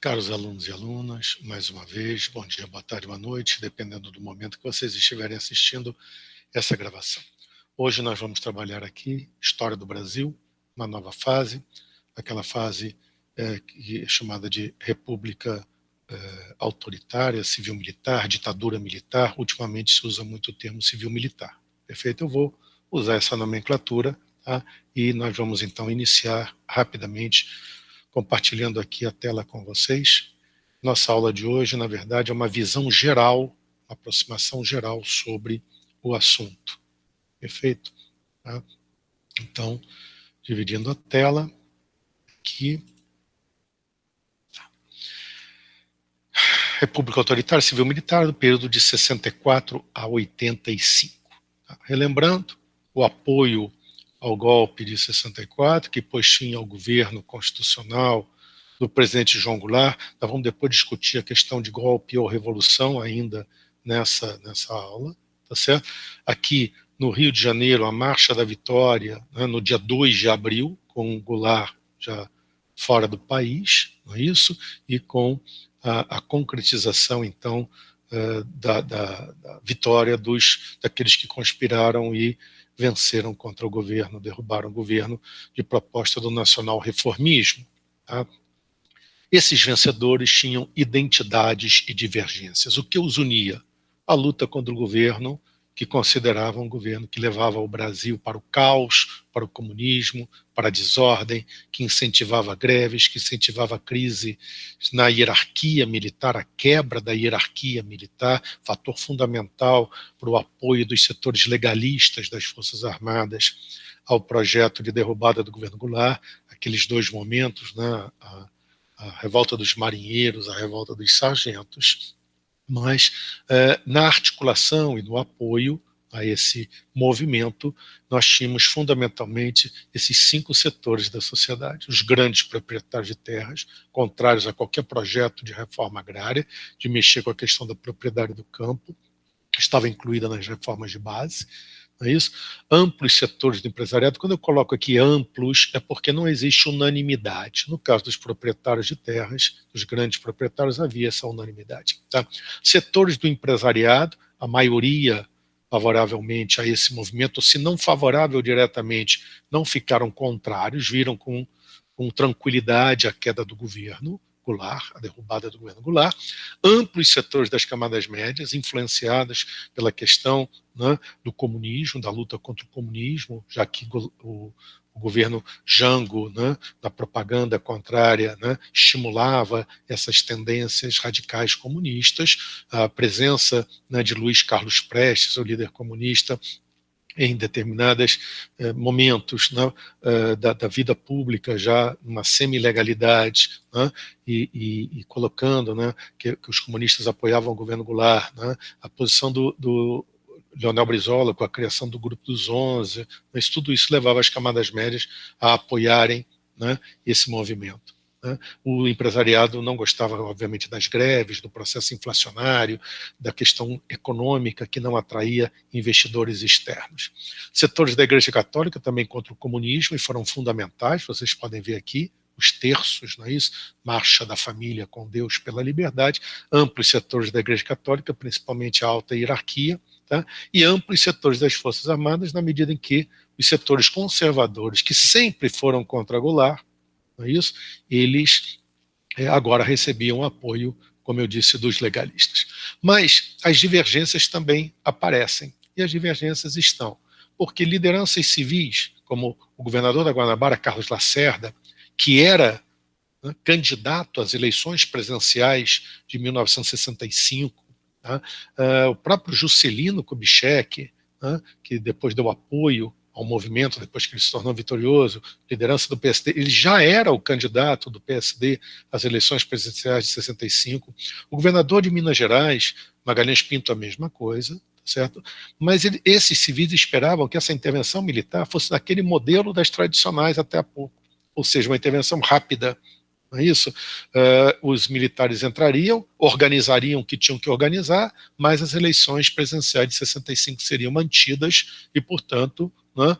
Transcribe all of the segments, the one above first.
Caros alunos e alunas, mais uma vez, bom dia, boa tarde, boa noite, dependendo do momento que vocês estiverem assistindo essa gravação. Hoje nós vamos trabalhar aqui História do Brasil, uma nova fase, aquela fase que é chamada de República autoritária, civil-militar, ditadura militar. Ultimamente se usa muito o termo civil-militar. Perfeito? Eu vou usar essa nomenclatura, tá? E nós vamos então iniciar rapidamente compartilhando aqui a tela com vocês. Nossa aula de hoje, na verdade, é uma visão geral, uma aproximação geral sobre o assunto. Perfeito? Tá? Então, dividindo a tela aqui. República Autoritária Civil-Militar, do período de 64 a 85. Tá? Relembrando, o apoio ao golpe de 64, que pôs fim ao governo constitucional do presidente João Goulart. Nós vamos depois discutir a questão de golpe ou revolução ainda nessa aula, tá certo? Aqui no Rio de Janeiro, a Marcha da Vitória, né, no dia 2 de abril, com Goulart já fora do país, não é isso? E com a concretização, então, da vitória daqueles que conspiraram e venceram contra o governo, derrubaram o governo de proposta do nacional-reformismo. Tá? Esses vencedores tinham identidades e divergências. O que os unia? A luta contra o governo, que consideravam um governo que levava o Brasil para o caos, para o comunismo, para a desordem, que incentivava greves, que incentivava a crise na hierarquia militar, a quebra da hierarquia militar, fator fundamental para o apoio dos setores legalistas das Forças Armadas ao projeto de derrubada do governo Goulart, aqueles dois momentos, né, a revolta dos marinheiros, a revolta dos sargentos. Mas na articulação e no apoio a esse movimento, nós tínhamos fundamentalmente esses 5 setores da sociedade. Os grandes proprietários de terras, contrários a qualquer projeto de reforma agrária, de mexer com a questão da propriedade do campo, que estava incluída nas reformas de base. Não é isso? Amplos setores do empresariado. Quando eu coloco aqui amplos, é porque não existe unanimidade. No caso dos proprietários de terras, dos grandes proprietários, havia essa unanimidade. Tá? Setores do empresariado, a maioria favoravelmente a esse movimento, se não favorável diretamente, não ficaram contrários, viram com tranquilidade a queda do governo Goulart, a derrubada do governo Goulart. Amplos setores das camadas médias, influenciadas pela questão, né, do comunismo, da luta contra o comunismo, já que o governo Jango, né, da propaganda contrária, né, estimulava essas tendências radicais comunistas. A presença, né, de Luiz Carlos Prestes, o líder comunista, em determinados momentos, né, da vida pública, já uma semi-legalidade, né, e colocando, né, que os comunistas apoiavam o governo Goulart, né, a posição do Leonel Brizola com a criação do Grupo dos 11, mas tudo isso levava as camadas médias a apoiarem, né, esse movimento. O empresariado não gostava, obviamente, das greves, do processo inflacionário, da questão econômica que não atraía investidores externos. Setores da Igreja Católica também contra o comunismo e foram fundamentais, vocês podem ver aqui, os terços, não é isso? Marcha da Família com Deus pela Liberdade, amplos setores da Igreja Católica, principalmente a alta hierarquia, tá? E amplos setores das Forças Armadas, na medida em que os setores conservadores, que sempre foram contra Goulart, não é isso? Eles agora recebiam apoio, como eu disse, dos legalistas. Mas as divergências também aparecem, e as divergências estão, porque lideranças civis, como o governador da Guanabara, Carlos Lacerda, que era, né, candidato às eleições presidenciais de 1965, tá? O próprio Juscelino Kubitschek, né, que depois deu apoio ao movimento, depois que ele se tornou vitorioso, liderança do PSD, ele já era o candidato do PSD às eleições presidenciais de 65. O governador de Minas Gerais, Magalhães Pinto, a mesma coisa, certo? Mas esses civis esperavam que essa intervenção militar fosse daquele modelo das tradicionais até há pouco, ou seja, uma intervenção rápida. Não é isso? Os militares entrariam, organizariam o que tinham que organizar, mas as eleições presidenciais de 65 seriam mantidas e, portanto, né,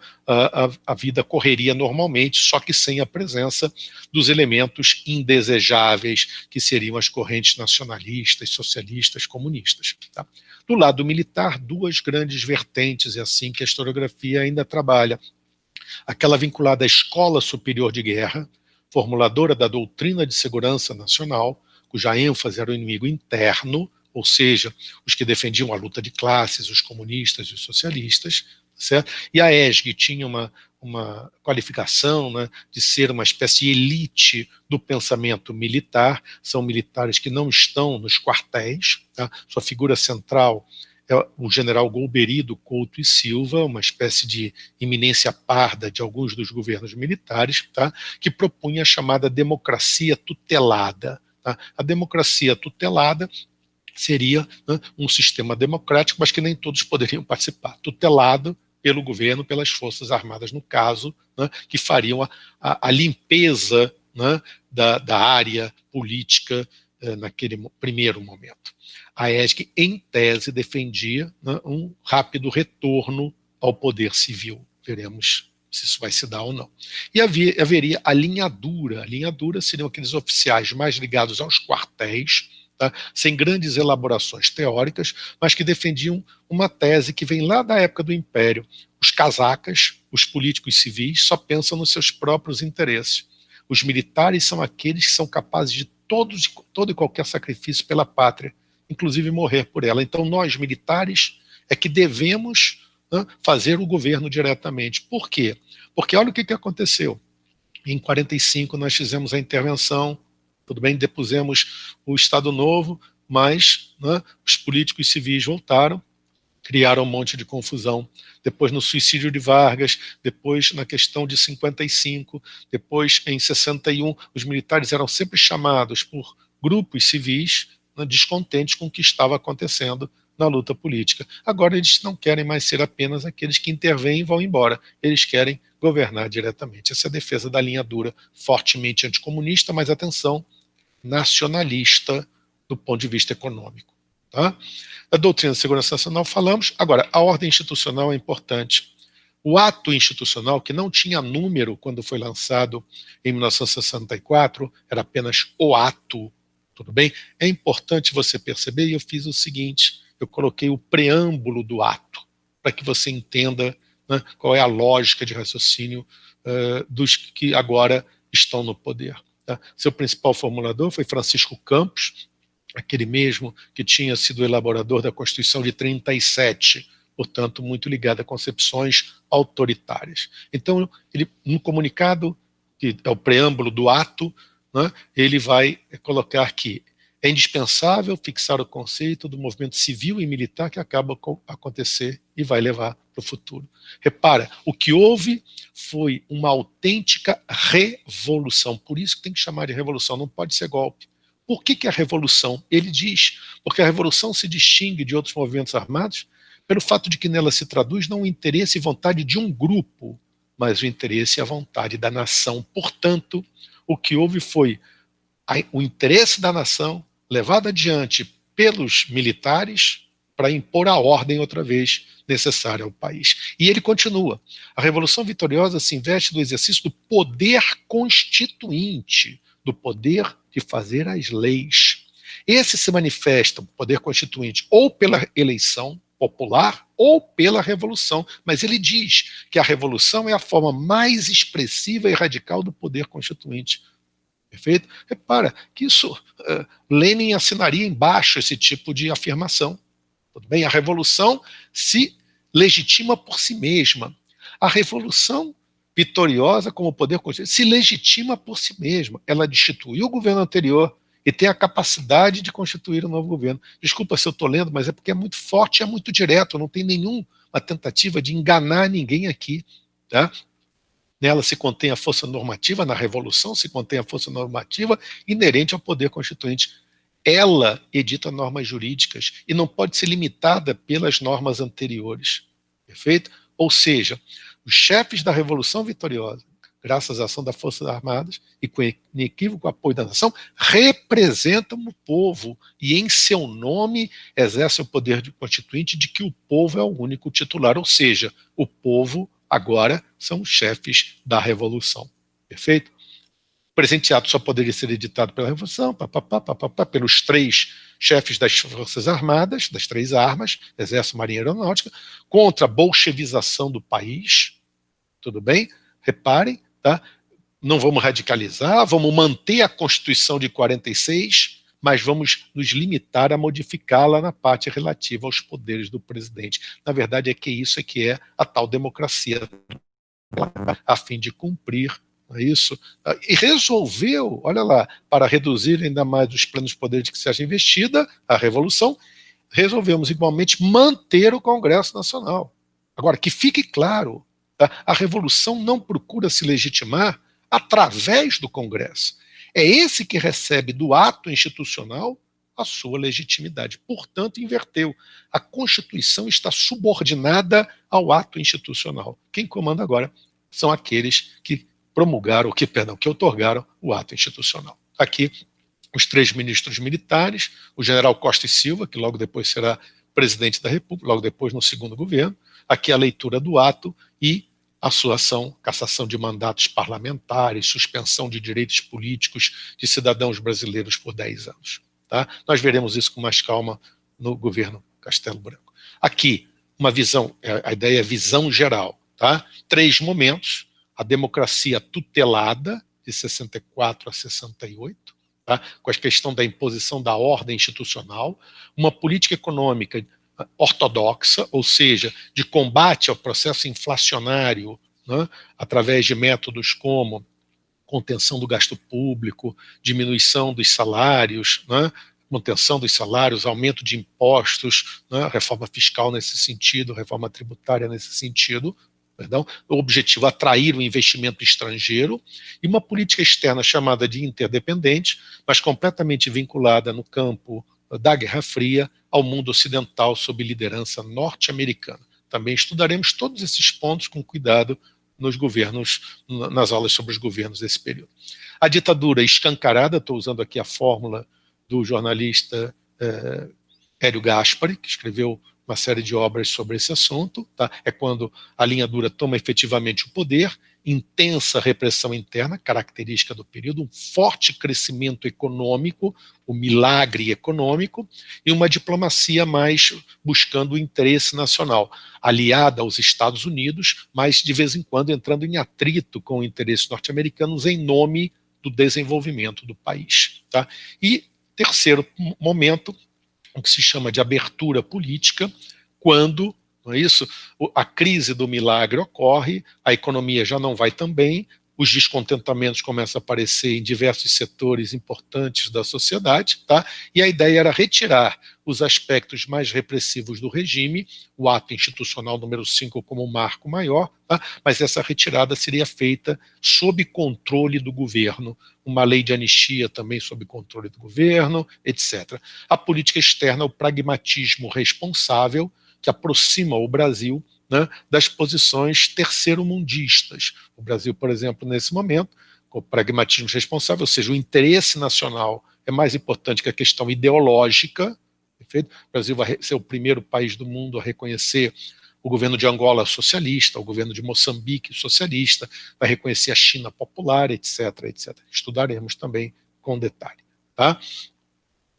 a vida correria normalmente, só que sem a presença dos elementos indesejáveis, que seriam as correntes nacionalistas, socialistas, comunistas. Tá? Do lado militar, duas grandes vertentes, é assim que a historiografia ainda trabalha. Aquela vinculada à Escola Superior de Guerra, formuladora da doutrina de segurança nacional, cuja ênfase era o inimigo interno, ou seja, os que defendiam a luta de classes, os comunistas e os socialistas, certo? E a ESG tinha uma qualificação, né, de ser uma espécie de elite do pensamento militar, são militares que não estão nos quartéis, tá? Sua figura central é o general Golbery Couto e Silva, uma espécie de iminência parda de alguns dos governos militares, tá? Que propunha a chamada democracia tutelada. Tá? A democracia tutelada seria, né, um sistema democrático, mas que nem todos poderiam participar, tutelado pelo governo, pelas Forças Armadas, no caso, né, que fariam a limpeza, né, da área política naquele primeiro momento. A ESG, em tese, defendia, né, um rápido retorno ao poder civil. Veremos se isso vai se dar ou não. E haveria a linha dura. A linha dura seriam aqueles oficiais mais ligados aos quartéis, tá? Sem grandes elaborações teóricas, mas que defendiam uma tese que vem lá da época do Império. Os casacas, os políticos civis, só pensam nos seus próprios interesses. Os militares são aqueles que são capazes de todo e qualquer sacrifício pela pátria, inclusive morrer por ela. Então nós, militares, é que devemos, né, fazer o governo diretamente. Por quê? Porque olha o que aconteceu. Em 45 nós fizemos a intervenção, tudo bem, depusemos o Estado Novo, mas, né, os políticos civis voltaram, criaram um monte de confusão. Depois no suicídio de Vargas, depois na questão de 55, depois em 61, os militares eram sempre chamados por grupos civis, né, descontentes com o que estava acontecendo na luta política. Agora eles não querem mais ser apenas aqueles que intervêm e vão embora. Eles querem governar diretamente. Essa é a defesa da linha dura, fortemente anticomunista, mas atenção, nacionalista do ponto de vista econômico. Tá? A doutrina de segurança nacional falamos. Agora, a ordem institucional é importante. O ato institucional, que não tinha número quando foi lançado em 1964, era apenas o ato, tudo bem? É importante você perceber, e eu fiz o seguinte, eu coloquei o preâmbulo do ato, para que você entenda, né, qual é a lógica de raciocínio dos que agora estão no poder. Tá? Seu principal formulador foi Francisco Campos, aquele mesmo que tinha sido elaborador da Constituição de 37, portanto, muito ligado a concepções autoritárias. Então, ele, no comunicado, que é o preâmbulo do ato, né, ele vai colocar que é indispensável fixar o conceito do movimento civil e militar que acaba com acontecer e vai levar para o futuro. Repara, o que houve foi uma autêntica revolução, por isso que tem que chamar de revolução, não pode ser golpe. Por que a revolução? Ele diz, porque a revolução se distingue de outros movimentos armados pelo fato de que nela se traduz não o interesse e vontade de um grupo, mas o interesse e a vontade da nação. Portanto, o que houve foi o interesse da nação levado adiante pelos militares para impor a ordem outra vez necessária ao país. E ele continua. A Revolução Vitoriosa se investe do exercício do poder constituinte, do poder de fazer as leis. Esse se manifesta, o poder constituinte, ou pela eleição popular ou pela revolução, mas ele diz que a revolução é a forma mais expressiva e radical do poder constituinte. Perfeito? Repara que isso, Lenin assinaria embaixo esse tipo de afirmação. Tudo bem? A revolução se legitima por si mesma. A revolução vitoriosa como poder constituinte se legitima por si mesma. Ela destituiu o governo anterior e tem a capacidade de constituir um novo governo. Desculpa se eu estou lendo, mas é porque é muito forte, é muito direto, não tem nenhuma tentativa de enganar ninguém aqui. Tá? Nela se contém a força normativa, na revolução se contém a força normativa inerente ao poder constituinte. Ela edita normas jurídicas e não pode ser limitada pelas normas anteriores. Perfeito? Ou seja, os chefes da Revolução Vitoriosa, graças à ação das Forças Armadas e com inequívoco apoio da nação, representam o povo e em seu nome exercem o poder constituinte de que o povo é o único titular, ou seja, o povo agora são os chefes da Revolução. Perfeito? O presente ato só poderia ser editado pela Revolução, pelos 3 chefes das Forças Armadas, das 3 armas, Exército, Marinha e Aeronáutica, contra a bolchevização do país. Tudo bem? Reparem, tá? Não vamos radicalizar, vamos manter a Constituição de 46, mas vamos nos limitar a modificá-la na parte relativa aos poderes do presidente. Na verdade, é que isso é que é a tal democracia, a fim de cumprir isso, e resolveu, olha lá, para reduzir ainda mais os plenos poderes de que seja investida a Revolução, resolvemos igualmente manter o Congresso Nacional. Agora, que fique claro, tá? A Revolução não procura se legitimar através do Congresso. É esse que recebe do ato institucional a sua legitimidade. Portanto, inverteu. A Constituição está subordinada ao ato institucional. Quem comanda agora são aqueles que promulgaram, que outorgaram o ato institucional. Aqui, os 3 ministros militares, o general Costa e Silva, que logo depois será presidente da República, logo depois no segundo governo, aqui a leitura do ato e a sua ação, cassação de mandatos parlamentares, suspensão de direitos políticos de cidadãos brasileiros por 10 anos. Tá? Nós veremos isso com mais calma no governo Castelo Branco. Aqui, uma visão, a ideia é visão geral. Tá? 3 momentos: a democracia tutelada, de 64 a 68, tá? Com a questão da imposição da ordem institucional, uma política econômica ortodoxa, ou seja, de combate ao processo inflacionário, né, através de métodos como contenção do gasto público, diminuição dos salários, né, contenção dos salários, aumento de impostos, né, reforma fiscal nesse sentido, reforma tributária nesse sentido, perdão, o objetivo é atrair o investimento estrangeiro, e uma política externa chamada de interdependente, mas completamente vinculada no campo da Guerra Fria ao mundo ocidental sob liderança norte-americana. Também estudaremos todos esses pontos com cuidado nos governos, nas aulas sobre os governos desse período. A ditadura escancarada, estou usando aqui a fórmula do jornalista Hélio Gaspari, que escreveu uma série de obras sobre esse assunto, tá? É quando a linha dura toma efetivamente o poder, intensa repressão interna, característica do período, um forte crescimento econômico, o milagre econômico, e uma diplomacia mais buscando o interesse nacional, aliada aos Estados Unidos, mas de vez em quando entrando em atrito com interesses norte-americanos em nome do desenvolvimento do país. Tá? E terceiro momento, o que se chama de abertura política, quando, não é isso, a crise do milagre ocorre, a economia já não vai tão bem, os descontentamentos começam a aparecer em diversos setores importantes da sociedade, tá? E a ideia era retirar os aspectos mais repressivos do regime, o ato institucional número 5 como marco maior, tá? Mas essa retirada seria feita sob controle do governo, uma lei de anistia também sob controle do governo, etc. A política externa, o pragmatismo responsável, que aproxima o Brasil, né, das posições terceiro-mundistas. O Brasil, por exemplo, nesse momento, com o pragmatismo responsável, ou seja, o interesse nacional é mais importante que a questão ideológica. Perfeito? O Brasil vai ser o primeiro país do mundo a reconhecer o governo de Angola socialista, o governo de Moçambique socialista, vai reconhecer a China popular, etc, etc. Estudaremos também com detalhe. Tá?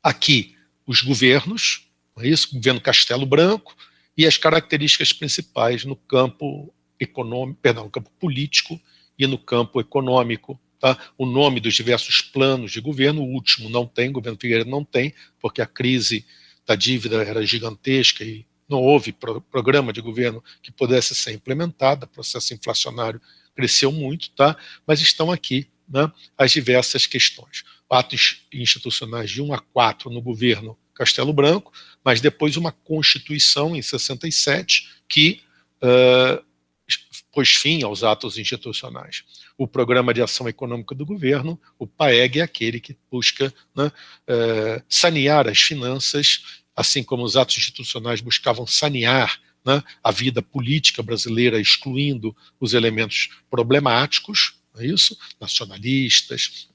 Aqui, os governos, não é isso? O governo Castelo Branco, e as características principais no campo econômico, perdão, no campo político e no campo econômico. Tá? O nome dos diversos planos de governo, o último não tem, o governo Figueiredo não tem, porque a crise da dívida era gigantesca e não houve programa de governo que pudesse ser implementado, o processo inflacionário cresceu muito, tá? Mas estão aqui, né, as diversas questões. Atos institucionais de 1 a 4 no governo Castelo Branco, mas depois uma Constituição em 67 que pôs fim aos atos institucionais. O Programa de Ação Econômica do Governo, o PAEG, é aquele que busca, né, sanear as finanças, assim como os atos institucionais buscavam sanear, né, a vida política brasileira, excluindo os elementos problemáticos, não é isso? Nacionalistas,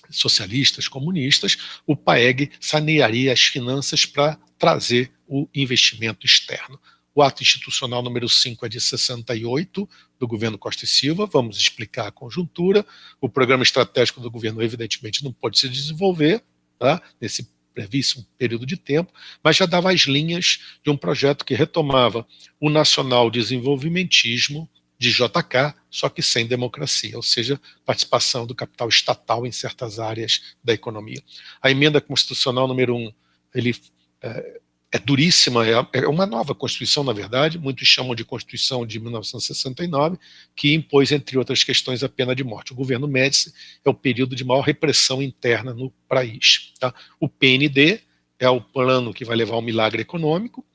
socialistas, comunistas. O PAEG sanearia as finanças para trazer o investimento externo. O ato institucional número 5 é de 68, do governo Costa e Silva, vamos explicar a conjuntura. O programa estratégico do governo, evidentemente, não pode se desenvolver, tá, nesse brevíssimo período de tempo, mas já dava as linhas de um projeto que retomava o nacional desenvolvimentismo de JK, só que sem democracia, ou seja, participação do capital estatal em certas áreas da economia. A emenda constitucional número 1, ele é duríssima, é uma nova Constituição, na verdade, muitos chamam de Constituição de 1969, que impôs, entre outras questões, a pena de morte. O governo Médici é o período de maior repressão interna no país. Tá? O PND é o plano que vai levar ao milagre econômico.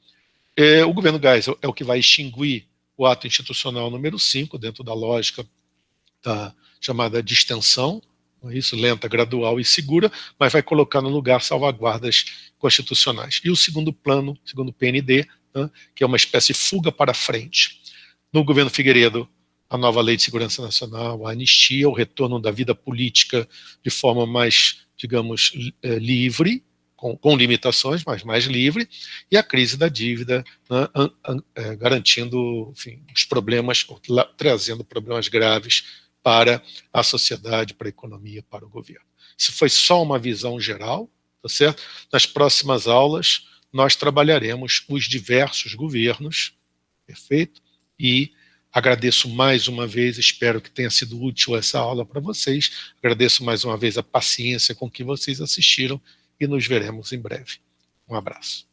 O governo Geisel é o que vai extinguir o ato institucional número 5, dentro da lógica da chamada distensão, isso, lenta, gradual e segura, mas vai colocar no lugar salvaguardas constitucionais. E o segundo plano, segundo PND, né, que é uma espécie de fuga para frente. No governo Figueiredo, a nova Lei de Segurança Nacional, a anistia, o retorno da vida política de forma mais, digamos, livre, com limitações, mas mais livre, e a crise da dívida, né, garantindo, enfim, os problemas, trazendo problemas graves para a sociedade, para a economia, para o governo. Isso foi só uma visão geral, tá certo? Nas próximas aulas, nós trabalharemos os diversos governos, perfeito? E agradeço mais uma vez, espero que tenha sido útil essa aula para vocês, agradeço mais uma vez a paciência com que vocês assistiram e nos veremos em breve. Um abraço.